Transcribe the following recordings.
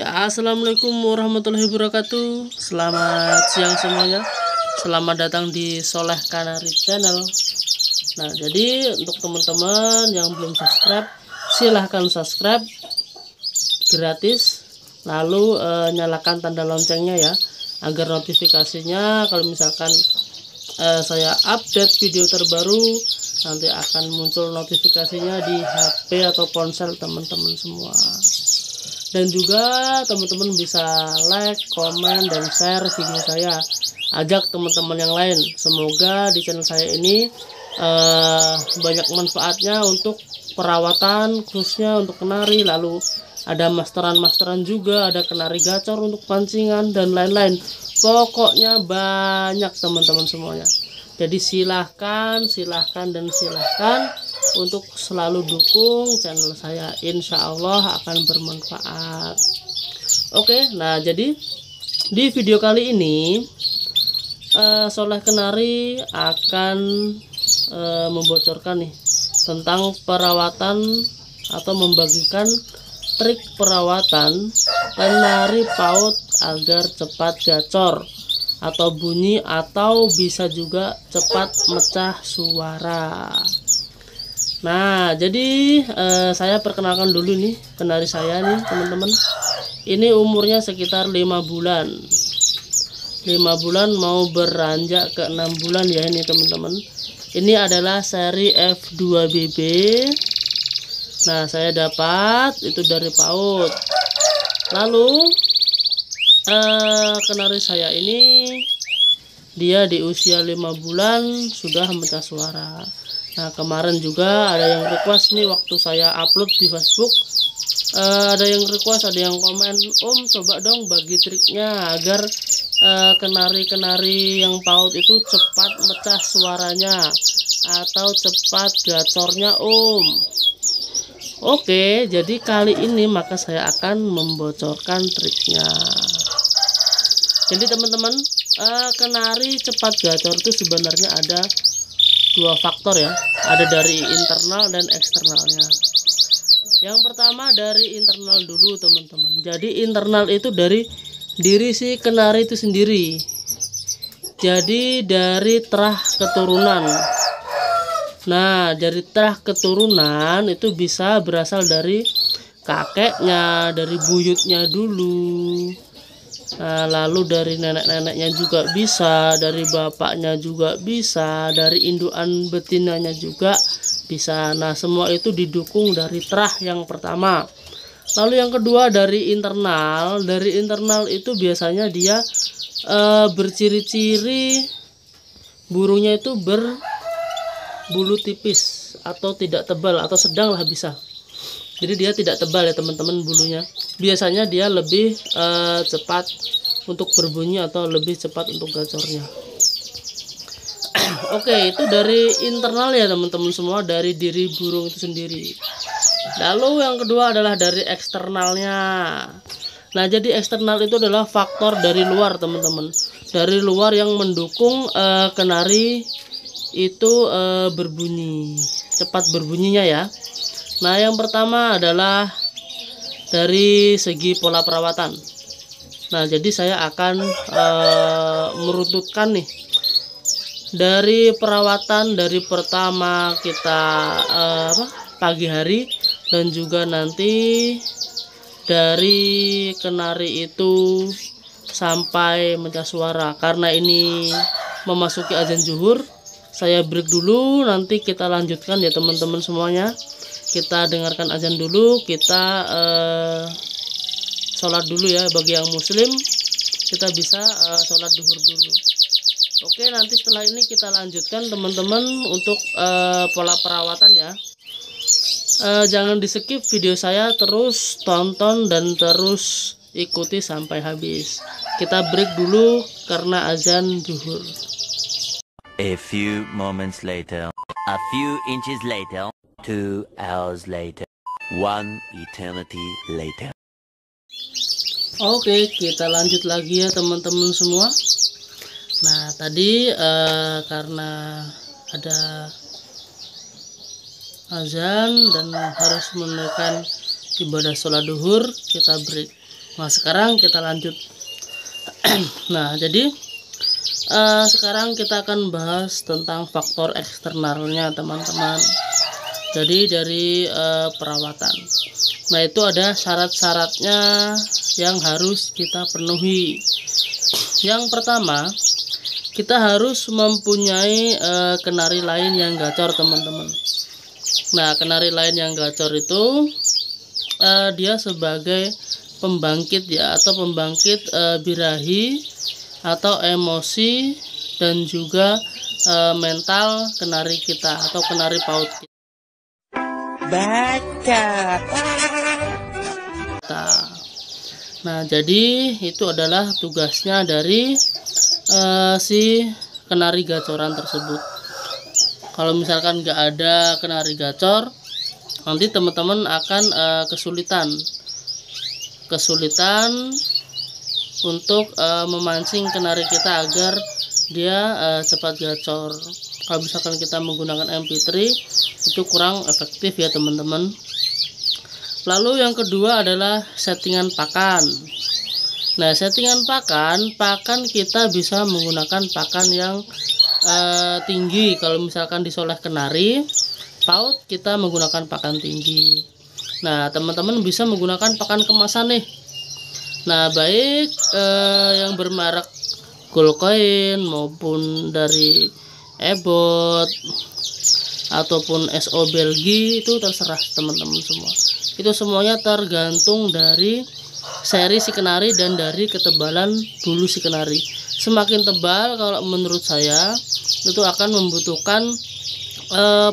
Ya, assalamualaikum warahmatullahi wabarakatuh. Selamat siang semuanya. Selamat datang di Soleh Kanari Channel. Nah, jadi untuk teman-teman yang belum subscribe, silahkan subscribe gratis. Lalu nyalakan tanda loncengnya ya, agar notifikasinya kalau misalkan saya update video terbaru, nanti akan muncul notifikasinya di HP atau ponsel teman-teman semua. Dan juga teman-teman bisa like, komen, dan share video saya. Ajak teman-teman yang lain. Semoga di channel saya ini banyak manfaatnya untuk perawatan, khususnya untuk kenari. Lalu ada masteran-masteran juga, ada kenari gacor untuk pancingan dan lain-lain. Pokoknya banyak teman-teman semuanya. Jadi silahkan untuk selalu dukung channel saya, insya Allah akan bermanfaat. Oke, nah jadi di video kali ini Soleh Kenari akan membocorkan nih tentang perawatan atau membagikan trik perawatan kenari paut agar cepat gacor atau bunyi, atau bisa juga cepat mecah suara. Nah, jadi saya perkenalkan dulu nih kenari saya nih teman-teman. Ini umurnya sekitar 5 bulan. 5 bulan mau beranjak ke 6 bulan ya ini teman-teman. Ini adalah seri F2BB. Nah, saya dapat itu dari PAUD. Lalu kenari saya ini dia di usia 5 bulan sudah mecah suara. Nah, kemarin juga ada yang request nih waktu saya upload di Facebook, ada yang request, ada yang komen, Om coba dong bagi triknya agar kenari-kenari yang PAUD itu cepat mecah suaranya atau cepat gacornya Om. Oke, jadi kali ini maka saya akan membocorkan triknya. Jadi teman-teman, kenari cepat gacor itu sebenarnya ada 2 faktor ya, ada dari internal dan eksternalnya. Yang pertama dari internal dulu teman-teman. Jadi internal itu dari diri si kenari itu sendiri. Jadi dari terah keturunan. Nah, dari terah keturunan itu bisa berasal dari kakeknya, dari buyutnya dulu. Nah, lalu dari nenek-neneknya juga bisa, dari bapaknya juga bisa, dari indukan betinanya juga bisa. Nah, semua itu didukung dari terah yang pertama. Lalu yang kedua dari internal. Dari internal itu biasanya dia berciri-ciri burungnya itu berbulu tipis atau tidak tebal atau sedang lah bisa. Jadi dia tidak tebal ya teman-teman bulunya. Biasanya dia lebih cepat untuk berbunyi atau lebih cepat untuk gacornya. Oke, itu dari internal ya teman-teman semua, dari diri burung itu sendiri. Lalu yang kedua adalah dari eksternalnya. Nah, jadi eksternal itu adalah faktor dari luar teman-teman. Dari luar yang mendukung kenari itu berbunyi, cepat berbunyinya ya. Nah, yang pertama adalah dari segi pola perawatan. Nah, jadi saya akan meruntutkan nih dari perawatan dari pertama kita pagi hari, dan juga nanti dari kenari itu sampai mecah suara. Karena ini memasuki azan zuhur, saya break dulu, nanti kita lanjutkan ya teman-teman semuanya. Kita dengarkan azan dulu, kita sholat dulu ya. Bagi yang muslim kita bisa sholat duhur dulu. Oke, nanti setelah ini kita lanjutkan teman-teman untuk pola perawatan ya. Jangan di skip video saya, terus tonton dan terus ikuti sampai habis. Kita break dulu karena azan duhur. A few moments later, a few inches later, 2 hours later, 1 eternity later. Oke, kita lanjut lagi ya teman-teman semua. Nah, tadi karena ada azan dan harus menunaikan ibadah sholat duhur, kita break. Nah, sekarang kita lanjut. Nah, jadi sekarang kita akan bahas tentang faktor eksternalnya, teman-teman. Jadi dari perawatan. Nah, itu ada syarat-syaratnya yang harus kita penuhi. Yang pertama, kita harus mempunyai kenari lain yang gacor, teman-teman. Nah, kenari lain yang gacor itu dia sebagai pembangkit ya, atau pembangkit birahi atau emosi dan juga mental kenari kita atau kenari paut kita. Baca. Nah, jadi itu adalah tugasnya dari si kenari gacoran tersebut. Kalau misalkan nggak ada kenari gacor, nanti teman-teman akan kesulitan untuk memancing kenari kita agar dia cepat gacor. Kalau misalkan kita menggunakan MP3 itu kurang efektif ya, teman-teman. Lalu yang kedua adalah settingan pakan. Nah, settingan pakan kita bisa menggunakan pakan yang tinggi. Kalau misalkan disoleh kenari paut, kita menggunakan pakan tinggi. Nah, teman-teman bisa menggunakan pakan kemasan nih. Nah, baik yang bermerek Goldcoin maupun dari Ebot ataupun SO Belgi, itu terserah teman-teman semua. Itu semuanya tergantung dari seri si kenari dan dari ketebalan bulu si kenari. Semakin tebal, kalau menurut saya itu akan membutuhkan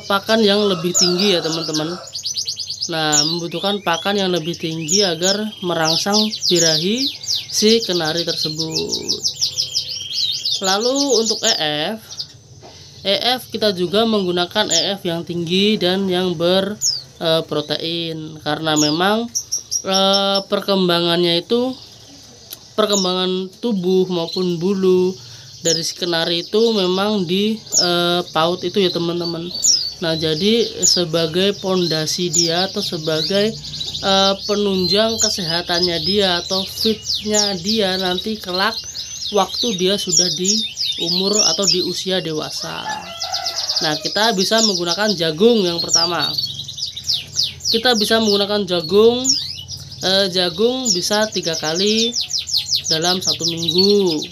pakan yang lebih tinggi ya, teman-teman. Nah, membutuhkan pakan yang lebih tinggi agar merangsang birahi si kenari tersebut. Lalu untuk EF kita juga menggunakan EF yang tinggi dan yang berprotein, karena memang perkembangannya itu, perkembangan tubuh maupun bulu dari si kenari itu memang di paut itu ya, teman-teman. Nah, jadi sebagai pondasi dia atau sebagai penunjang kesehatannya dia atau fitnya dia nanti kelak waktu dia sudah di umur atau di usia dewasa. Nah, kita bisa menggunakan jagung. Yang pertama, kita bisa menggunakan jagung. Jagung bisa 3 kali dalam 1 minggu.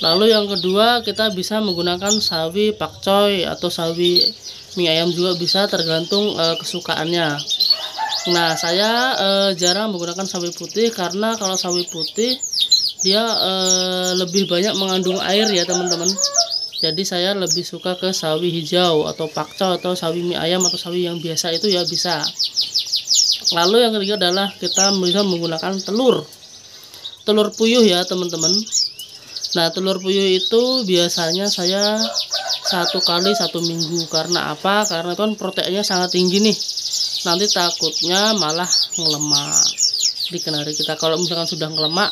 Lalu yang kedua, kita bisa menggunakan sawi pakcoy atau sawi mie ayam juga bisa, tergantung kesukaannya. Nah, saya jarang menggunakan sawi putih karena kalau sawi putih dia lebih banyak mengandung air ya, teman-teman. Jadi saya lebih suka ke sawi hijau atau pakcoy atau sawi mie ayam atau sawi yang biasa itu ya bisa. Lalu yang ketiga adalah kita bisa menggunakan telur puyuh ya, teman-teman. Nah, telur puyuh itu biasanya saya 1 kali 1 minggu. Karena apa? Karena kan proteinnya sangat tinggi nih. Nanti takutnya malah ngelemak di kenari kita. Kalau misalkan sudah ngelemak,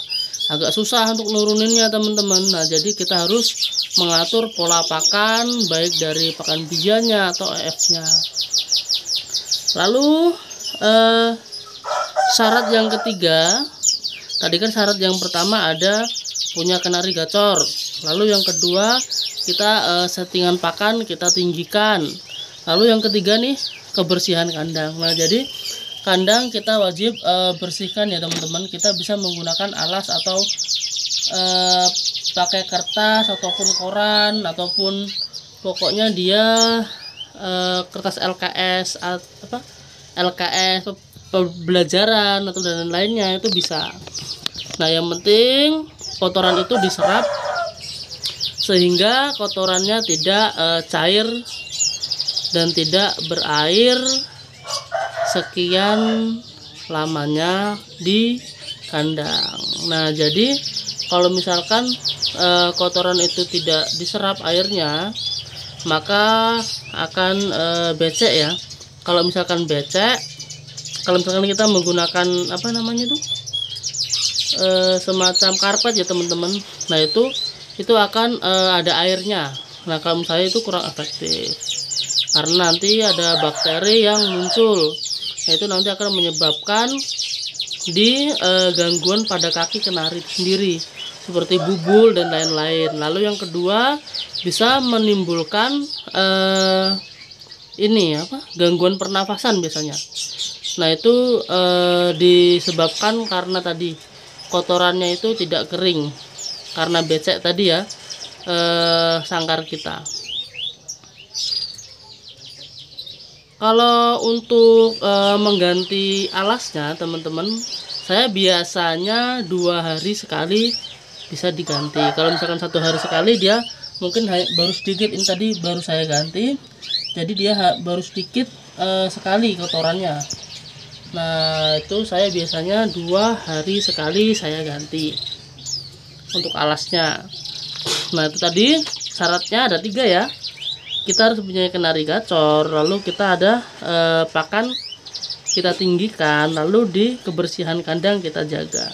agak susah untuk nuruninnya, teman-teman. Nah, jadi kita harus mengatur pola pakan, baik dari pakan bijiannya atau EF-nya. Lalu syarat yang ketiga, tadi kan syarat yang pertama ada punya kenari gacor. Lalu yang kedua, kita settingan pakan kita tinggikan. Lalu yang ketiga nih, kebersihan kandang. Nah, jadi kandang kita wajib bersihkan ya, teman-teman. Kita bisa menggunakan alas atau pakai kertas ataupun koran ataupun pokoknya dia kertas LKS pembelajaran atau dan lainnya itu bisa. Nah, yang penting kotoran itu diserap sehingga kotorannya tidak cair dan tidak berair sekian lamanya di kandang. Nah, jadi kalau misalkan kotoran itu tidak diserap airnya, maka akan becek ya. Kalau misalkan becek, kalau misalkan kita menggunakan apa namanya itu semacam karpet ya, teman-teman. Nah, itu akan ada airnya. Nah, kalau misalnya itu kurang efektif karena nanti ada bakteri yang muncul. Nah, itu nanti akan menyebabkan di gangguan pada kaki kenari itu sendiri, seperti bubul dan lain-lain. Lalu yang kedua, bisa menimbulkan gangguan pernafasan biasanya. Nah, itu disebabkan karena tadi kotorannya itu tidak kering, karena becek tadi ya, sangkar kita. Kalau untuk mengganti alasnya teman-teman, saya biasanya 2 hari sekali bisa diganti. Kalau misalkan 1 hari sekali, dia mungkin baru sedikit, ini tadi baru saya ganti, jadi dia baru sedikit sekali kotorannya. Nah, itu saya biasanya 2 hari sekali saya ganti untuk alasnya. Nah, itu tadi syaratnya ada 3 ya. Kita harus punya kenari gacor, lalu kita ada pakan kita tinggikan, lalu di kebersihan kandang kita jaga.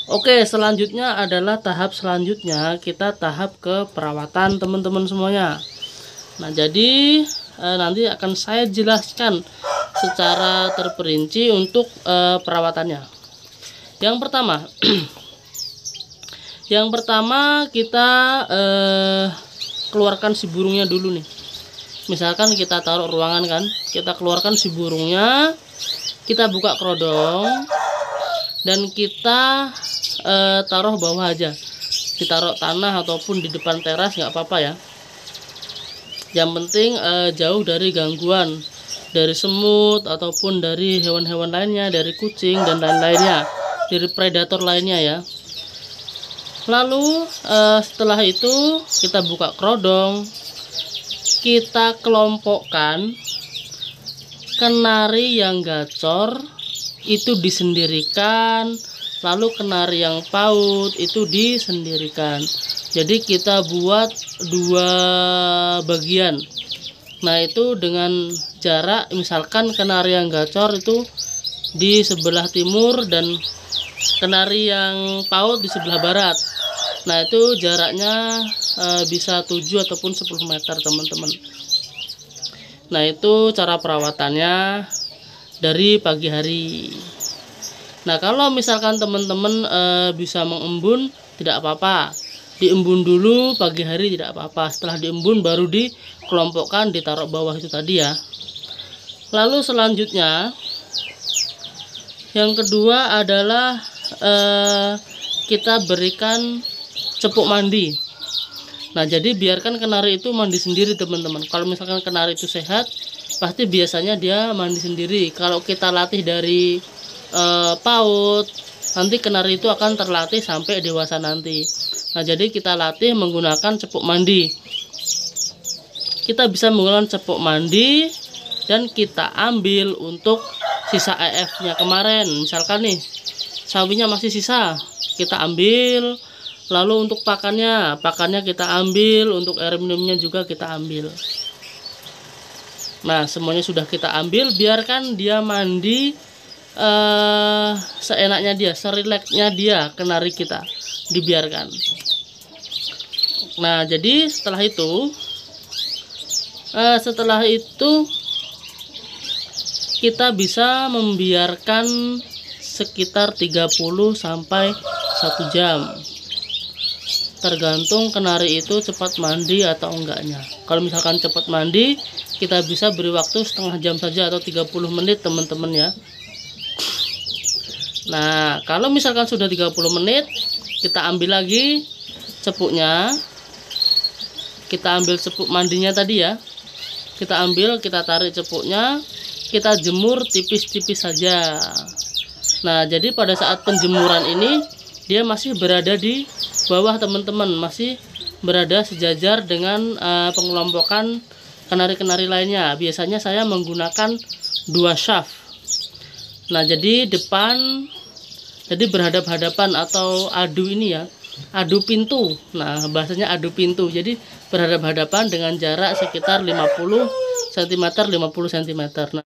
Oke, selanjutnya adalah tahap selanjutnya, kita tahap ke perawatan teman-teman semuanya. Nah, jadi nanti akan saya jelaskan secara terperinci untuk perawatannya. Yang pertama kita keluarkan si burungnya dulu nih. Misalkan kita taruh ruangan kan, kita keluarkan si burungnya, kita buka kerodong dan kita taruh bawah aja, ditaruh tanah ataupun di depan teras nggak apa-apa ya. Yang penting jauh dari gangguan dari semut ataupun dari hewan-hewan lainnya, dari kucing dan lain-lainnya, dari predator lainnya ya. Lalu setelah itu kita buka kerodong, kita kelompokkan kenari yang gacor itu disendirikan, lalu kenari yang paut itu disendirikan. Jadi kita buat 2 bagian. Nah, itu dengan jarak, misalkan kenari yang gacor itu di sebelah timur dan kenari yang paut di sebelah barat. Nah, itu jaraknya bisa 7 ataupun 10 meter teman-teman. Nah, itu cara perawatannya dari pagi hari. Nah, kalau misalkan teman-teman bisa mengembun, tidak apa-apa, diembun dulu pagi hari, tidak apa-apa. Setelah diembun baru dikelompokkan, ditaruh bawah itu tadi ya. Lalu selanjutnya yang kedua adalah kita berikan cepuk mandi. Nah, jadi biarkan kenari itu mandi sendiri teman-teman. Kalau misalkan kenari itu sehat, pasti biasanya dia mandi sendiri. Kalau kita latih dari paut, nanti kenari itu akan terlatih sampai dewasa nanti. Nah, jadi kita latih menggunakan cepuk mandi. Kita bisa menggunakan cepuk mandi dan kita ambil untuk sisa EF-nya kemarin. Misalkan nih, sawinya masih sisa, kita ambil. Lalu untuk pakannya kita ambil, untuk air minumnya juga kita ambil. Nah, semuanya sudah kita ambil, biarkan dia mandi seenaknya dia, serileksnya dia, kenari kita, dibiarkan. Nah, jadi setelah itu kita bisa membiarkan sekitar 30 sampai 1 jam. Tergantung kenari itu cepat mandi atau enggaknya. Kalau misalkan cepat mandi, kita bisa beri waktu setengah jam saja atau 30 menit teman-teman ya. Nah, kalau misalkan sudah 30 menit, kita ambil lagi cepuknya. Kita ambil cepuk mandinya tadi ya. Kita ambil, kita tarik cepuknya, kita jemur tipis-tipis saja. Nah, jadi pada saat penjemuran ini dia masih berada di bawah teman-teman, masih berada sejajar dengan pengelompokan kenari-kenari lainnya. Biasanya saya menggunakan 2 shaft. Nah, jadi depan, jadi berhadap-hadapan atau adu ini ya, adu pintu. Nah, bahasanya adu pintu. Jadi berhadap-hadapan dengan jarak sekitar 50 cm 50 cm. Nah,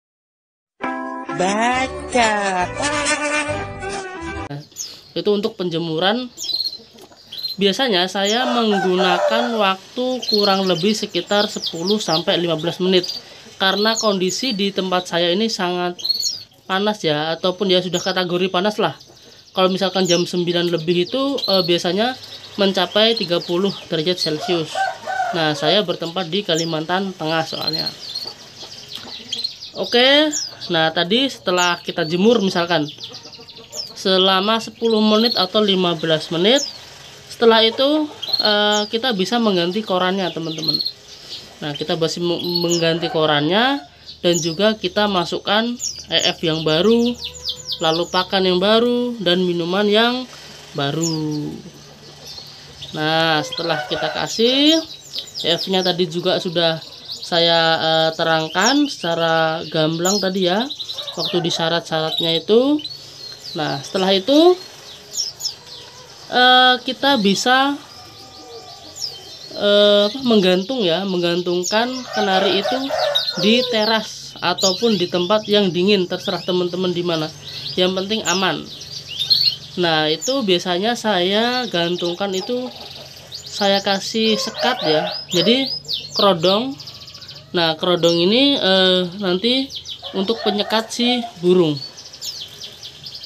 baca. Itu untuk penjemuran. Biasanya saya menggunakan waktu kurang lebih sekitar 10 sampai 15 menit. Karena kondisi di tempat saya ini sangat panas ya, ataupun ya sudah kategori panas lah. Kalau misalkan jam 9 lebih itu biasanya mencapai 30 derajat Celcius. Nah, saya bertempat di Kalimantan Tengah soalnya. Oke, nah tadi setelah kita jemur misalkan selama 10 menit atau 15 menit, setelah itu kita bisa mengganti korannya teman-teman. Nah, kita masih mengganti korannya, dan juga kita masukkan EF yang baru, lalu pakan yang baru, dan minuman yang baru. Nah, setelah kita kasih EF-nya tadi juga sudah saya terangkan secara gamblang tadi ya, waktu di syarat-syaratnya itu. Nah, setelah itu kita bisa menggantungkan kenari itu di teras ataupun di tempat yang dingin, terserah teman-teman di mana. Yang penting aman. Nah, itu biasanya saya gantungkan itu saya kasih sekat ya. Jadi kerodong. Nah, kerodong ini nanti untuk penyekat si burung.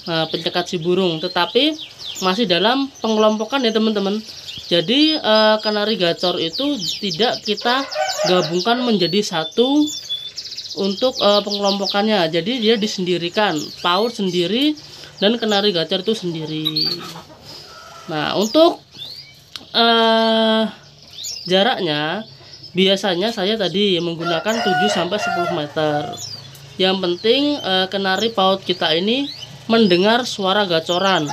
Nah, penyekat si burung, tetapi masih dalam pengelompokan ya teman-teman. Jadi kenari gacor itu tidak kita gabungkan menjadi satu untuk pengelompokannya. Jadi dia disendirikan, paut sendiri dan kenari gacor itu sendiri. Nah, untuk jaraknya biasanya saya tadi menggunakan 7-10 meter. Yang penting kenari paut kita ini mendengar suara gacoran,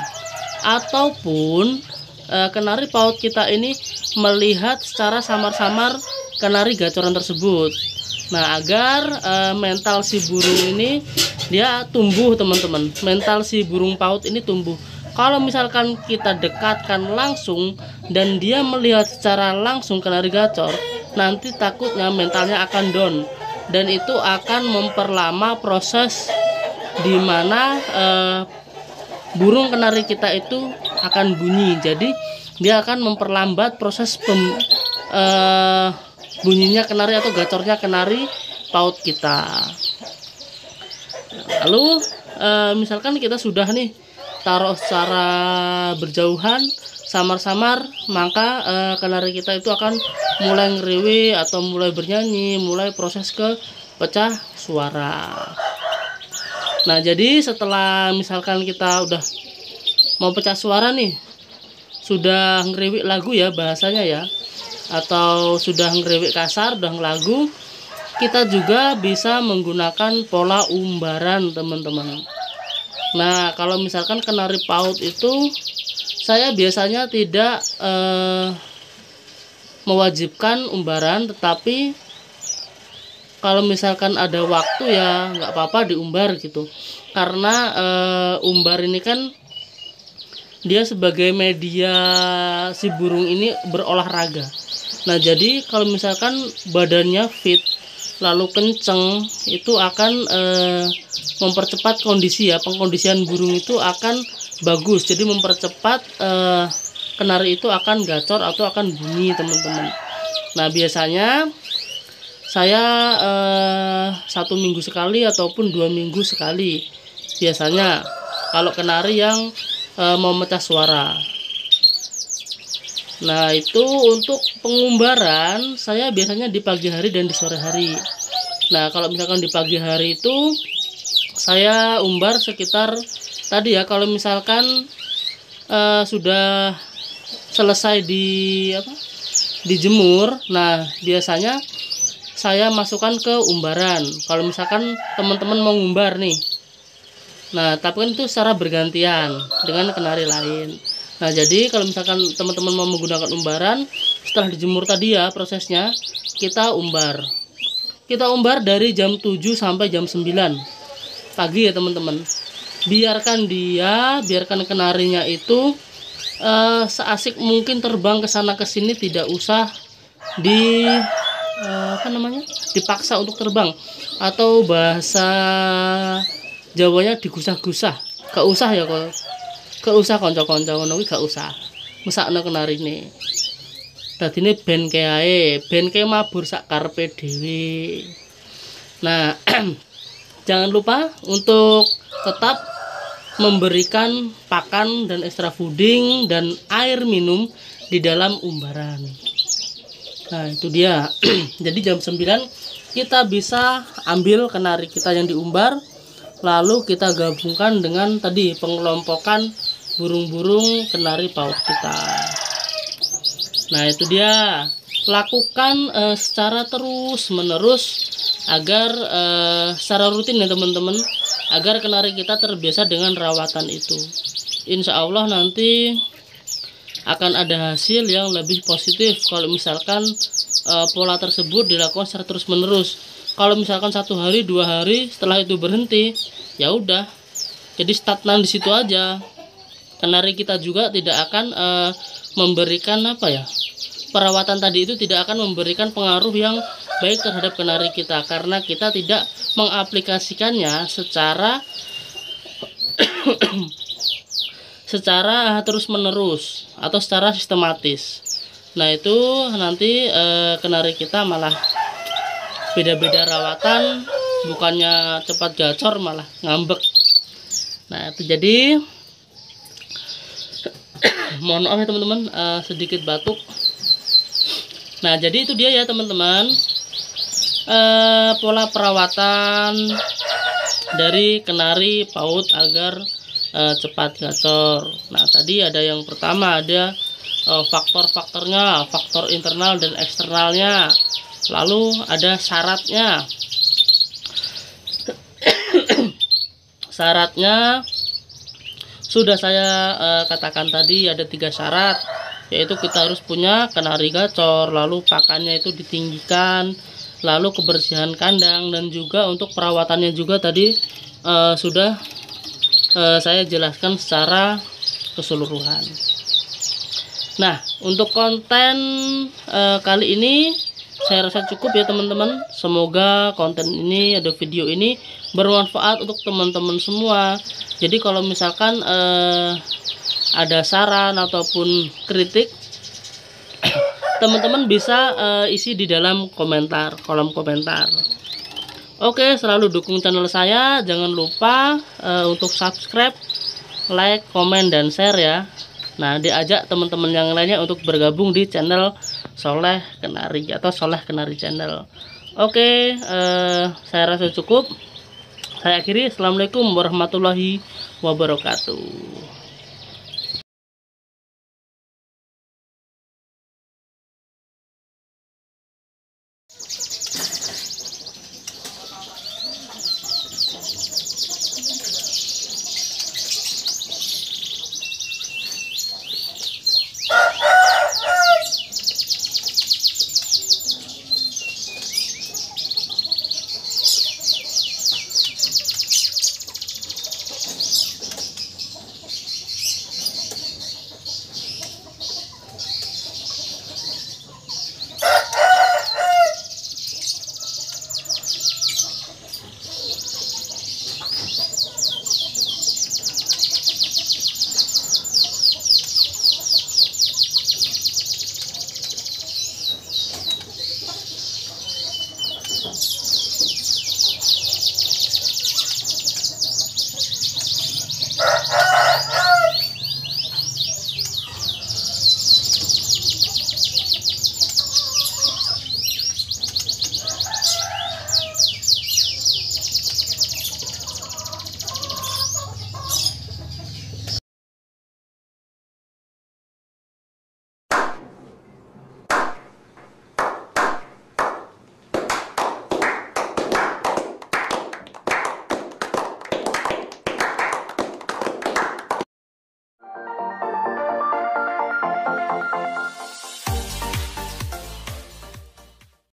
ataupun kenari paut kita ini melihat secara samar-samar kenari gacoran tersebut. Nah, agar mental si burung ini dia tumbuh teman-teman. Mental si burung paut ini tumbuh. Kalau misalkan kita dekatkan langsung dan dia melihat secara langsung kenari gacor, nanti takutnya mentalnya akan down, dan itu akan memperlama proses di mana burung kenari kita itu akan bunyi. Jadi dia akan memperlambat proses bunyinya kenari atau gacornya kenari paut kita. Lalu misalkan kita sudah nih taruh secara berjauhan, samar-samar, maka kenari kita itu akan mulai ngeriwi atau mulai bernyanyi, mulai proses ke pecah suara. Nah, jadi setelah misalkan kita udah mau pecah suara nih, sudah ngeriwik lagu ya bahasanya ya, atau sudah ngeriwik kasar, udah ngelagu, kita juga bisa menggunakan pola umbaran teman-teman. Nah, kalau misalkan kenari paut itu saya biasanya tidak mewajibkan umbaran, tetapi kalau misalkan ada waktu ya nggak apa-apa diumbar gitu, karena umbar ini kan dia sebagai media si burung ini berolahraga. Nah, jadi kalau misalkan badannya fit lalu kenceng, itu akan mempercepat kondisi ya, pengkondisian burung itu akan bagus. Jadi mempercepat kenari itu akan gacor atau akan bunyi teman-teman. Nah, biasanya saya 1 minggu sekali ataupun 2 minggu sekali biasanya kalau kenari yang mau mecah suara. Nah, itu untuk pengumbaran saya biasanya di pagi hari dan di sore hari. Nah, kalau misalkan di pagi hari itu saya umbar sekitar tadi ya, kalau misalkan sudah selesai dijemur, nah biasanya saya masukkan ke umbaran. Kalau misalkan teman-teman mau ngumbar nih, nah tapi kan itu secara bergantian dengan kenari lain. Nah, jadi kalau misalkan teman-teman mau menggunakan umbaran, setelah dijemur tadi ya prosesnya, kita umbar. Kita umbar dari jam 7 sampai jam 9 pagi ya teman-teman. Biarkan kenarinya itu seasik mungkin terbang ke sana ke sini, tidak usah dipaksa untuk terbang, atau bahasa Jawanya digusah-gusah. Gak usah ya kok. Gak usah kanca-kanca ngono kuwi, gak usah. Mesakno kenarine. Dadine ben keae, ben ke mabur sak karepe dhewe. Nah, jangan lupa untuk tetap memberikan pakan dan extra fooding dan air minum di dalam umbaran. Nah itu dia. Jadi jam 9 kita bisa ambil kenari kita yang diumbar, lalu kita gabungkan dengan tadi pengelompokan burung-burung kenari paut kita. Nah itu dia, lakukan secara terus menerus agar secara rutin ya teman-teman, agar kenari kita terbiasa dengan rawatan itu. Insya Allah nanti akan ada hasil yang lebih positif kalau misalkan pola tersebut dilakukan secara terus menerus. Kalau misalkan 1 hari 2 hari setelah itu berhenti, ya udah, jadi stagnan di situ aja. Kenari kita juga tidak akan memberikan perawatan tadi itu tidak akan memberikan pengaruh yang baik terhadap kenari kita, karena kita tidak mengaplikasikannya secara terus menerus atau secara sistematis. Nah itu nanti kenari kita malah beda-beda rawatan, bukannya cepat gacor malah ngambek. Nah itu jadi mohon maaf ya teman-teman, sedikit batuk. Nah jadi itu dia ya teman-teman, pola perawatan dari kenari paut agar cepat gacor. Nah tadi ada yang pertama, ada faktor-faktornya, faktor internal dan eksternalnya, lalu ada syaratnya. Syaratnya sudah saya katakan tadi, ada 3 syarat, yaitu kita harus punya kenari gacor, lalu pakannya itu ditinggikan, lalu kebersihan kandang, dan juga untuk perawatannya juga tadi sudah saya jelaskan secara keseluruhan. Nah untuk konten kali ini saya rasa cukup ya teman-teman. Semoga konten ini, ada video ini bermanfaat untuk teman-teman semua. Jadi kalau misalkan ada saran ataupun kritik, teman-teman bisa isi di dalam kolom komentar. Oke, selalu dukung channel saya. Jangan lupa untuk subscribe, like, komen, dan share ya. Nah, diajak teman-teman yang lainnya untuk bergabung di channel Soleh Kenari atau Soleh Kenari Channel. Oke, saya rasa cukup. Saya akhiri. Assalamualaikum warahmatullahi wabarakatuh.